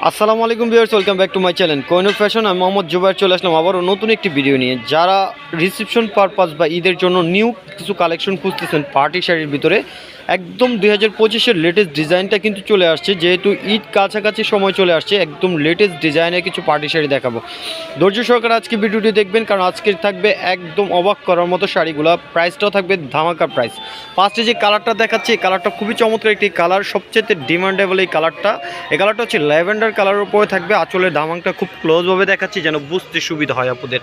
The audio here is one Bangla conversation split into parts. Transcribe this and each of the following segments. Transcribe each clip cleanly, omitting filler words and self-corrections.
আসসালামু আলাইকুম viewers, welcome back to my channel Kohinoor fashion. আমি মোহাম্মদ জুবায়ের চলে আসলাম আবারও নতুন একটি ভিডিও নিয়ে। যারা রিসেপশন পারপাস বা ঈদের জন্য নিউ কিছু কালেকশন খুঁজতেছেন পার্টি শাড়ির ভিতরে, একদম 2025-এর লেটেস্ট ডিজাইনটা কিন্তু চলে আসছে। যেহেতু ঈদ কাছাকাছি সময় চলে আসছে, একদম লেটেস্ট ডিজাইনের কিছু পার্টি শাড়ি দেখাবো। ধৈর্য সহকারে আজকে ভিডিওটি দেখবেন, কারণ আজকে থাকবে একদম অবাক করার মতো শাড়িগুলো। প্রাইসটাও থাকবে ধামাকা প্রাইস। ফার্স্টে যে কালারটা দেখাচ্ছি, এই কালারটা খুবই চমৎকার একটি কালার, সবচেয়ে ডিমান্ডেবল এই কালারটা। এই কালারটা হচ্ছে ল্যাভেন্ডার কালারের উপরে থাকবে। আঁচলের দামাংটা খুব ক্লোজভাবে দেখাচ্ছি যেন বুঝতে সুবিধা হয় আপুদের।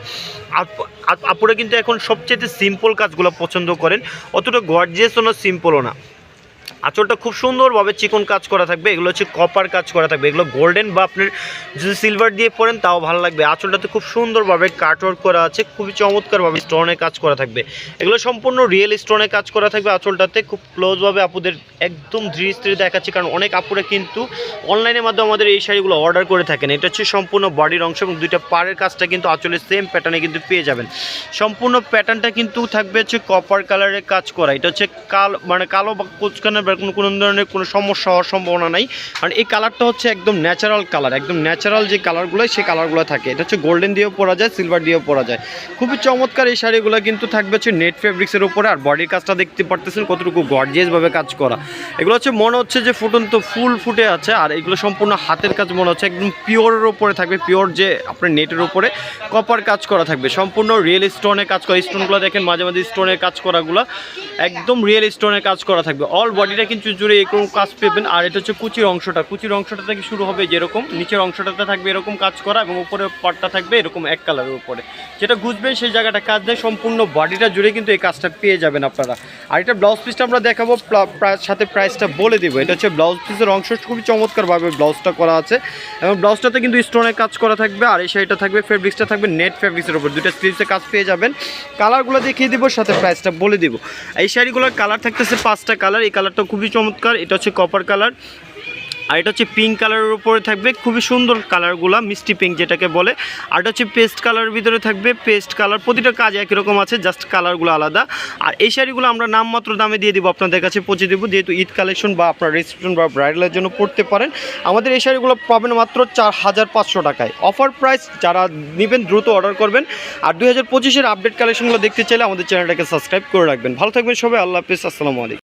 আপুরা কিন্তু এখন সবচেয়ে সিম্পল কাজগুলো পছন্দ করেন, অতটা গর্জিয়াসও না, সিম্পলও না। আঁচলটা খুব সুন্দরভাবে চিকন কাজ করা থাকবে। এগুলো হচ্ছে কপার কাজ করা থাকবে। এগুলো গোল্ডেন বা আপনার যদি সিলভার দিয়ে পরেন তাও ভালো লাগবে। আঁচলটাতে খুব সুন্দরভাবে কাটওয়ার্ক করা আছে, খুবই চমৎকারভাবে স্টোনে কাজ করা থাকবে। এগুলো সম্পূর্ণ রিয়েল স্টোনে কাজ করা থাকবে। আঁচলটাতে খুব ক্লোজভাবে আপুদের একদম ধীরে স্থিরে দেখাচ্ছি, কারণ অনেক আপুরা কিন্তু অনলাইনের মাধ্যমে আমাদের এই শাড়িগুলো অর্ডার করে থাকেন। এটা হচ্ছে সম্পূর্ণ বডির অংশ এবং দুইটা পাড়ের কাজটা কিন্তু আঁচলের সেম প্যাটার্নে কিন্তু পেয়ে যাবেন। সম্পূর্ণ প্যাটার্নটা কিন্তু থাকবে হচ্ছে কপার কালারের কাজ করা। এটা হচ্ছে কালো বা কোচকানের কোনো ধরনের কোনো সমস্যা হওয়ার সম্ভাবনা নাই, কারণ এই কালারটা হচ্ছে একদম ন্যাচারাল কালার। একদম ন্যাচারাল যে কালারগুলো সেই কালারগুলো থাকে। এটা হচ্ছে গোল্ডেন দিয়েও পরা যায়, সিলভার দিয়েও পরা যায়। খুবই চমৎকার এই শাড়িগুলো কিন্তু থাকবে হচ্ছে নেট ফেব্রিক্সের উপরে। আর বডির কাজটা দেখতে পারতেছেন কতটুকু গর্জিয়াসভাবে কাজ করা। এগুলো হচ্ছে মনে হচ্ছে যে ফুটন্ত ফুল ফুটে আছে। আর এগুলো সম্পূর্ণ হাতের কাজ মনে হচ্ছে, একদম পিওরের উপরে থাকবে। পিওর যে আপনার নেটের উপরে কপার কাজ করা থাকবে, সম্পূর্ণ রিয়েল স্টোনে কাজ করা। স্টোনগুলো দেখেন মাঝে মাঝে স্টোনের কাজ করাগুলো একদম রিয়েল স্টোনের কাজ করা থাকবে। অল বডিটা কিন্তু জুড়ে এরকম কাজ পেবেন। আর এটা হচ্ছে কুচির অংশটা থেকে শুরু হবে যেরকম, নিচের অংশটাতে থাকবে এরকম কাজ করা এবং উপরের পাটটা থাকবে এরকম এক কালারের উপরে। যেটা বুঝবেন সেই জায়গাটা কাজ দেয়, সম্পূর্ণ বডিটা জুড়ে কিন্তু এই কাজটা পেয়ে যাবেন আপনারা। আর এটা ব্লাউজ পিসটা আমরা দেখাবো, সাথে প্রাইসটা বলে দেবো। এটা হচ্ছে ব্লাউজ পিসের অংশ, খুবই চমৎকারভাবে ব্লাউজটা করা আছে এবং ব্লাউজটাতে কিন্তু স্টোনের কাজ করা থাকবে। আর এই শাড়িটা থাকবে ফেব্রিক্সটা থাকবে নেট ফেব্রিক্সের উপর, দুইটা স্লিভসে কাজ পেয়ে যাবেন। কালারগুলো দেখিয়ে দিব, সাথে প্রাইসটা বলে দিব। এই শাড়িগুলোর কালার থাকতেছে 5টা কালার। এই কালারটা খুবই চমৎকার। এটা হচ্ছে কপার কালার, আর এটা হচ্ছে পিঙ্ক কালারের উপরে থাকবে, খুবই সুন্দর কালারগুলো, মিষ্টি পিঙ্ক যেটাকে বলে। আর এটা হচ্ছে পেস্ট কালারের ভিতরে থাকবে, পেস্ট কালার। প্রতিটা কাজ একই রকম আছে, জাস্ট কালারগুলো আলাদা। আর এই শাড়িগুলো আমরা নামমাত্র দামে দিয়ে দিব, আপনাদের কাছে পৌঁছে দেবো। যেহেতু ঈদ কালেকশন বা আপনার রিসেপশন বা ব্রাইডালের জন্য পড়তে পারেন, আমাদের এই শাড়িগুলো পাবেন মাত্র 4500 টাকায় অফার প্রাইস। যারা নেবেন দ্রুত অর্ডার করবেন। আর 2025-এর আপডেট কালেকশনগুলো দেখতে চাইলে আমাদের চ্যানেলটাকে সাবস্ক্রাইব করে রাখবেন। ভালো থাকবেন সবাই, আল্লাহ হাফিজ, আসসালামু আলাইকুম।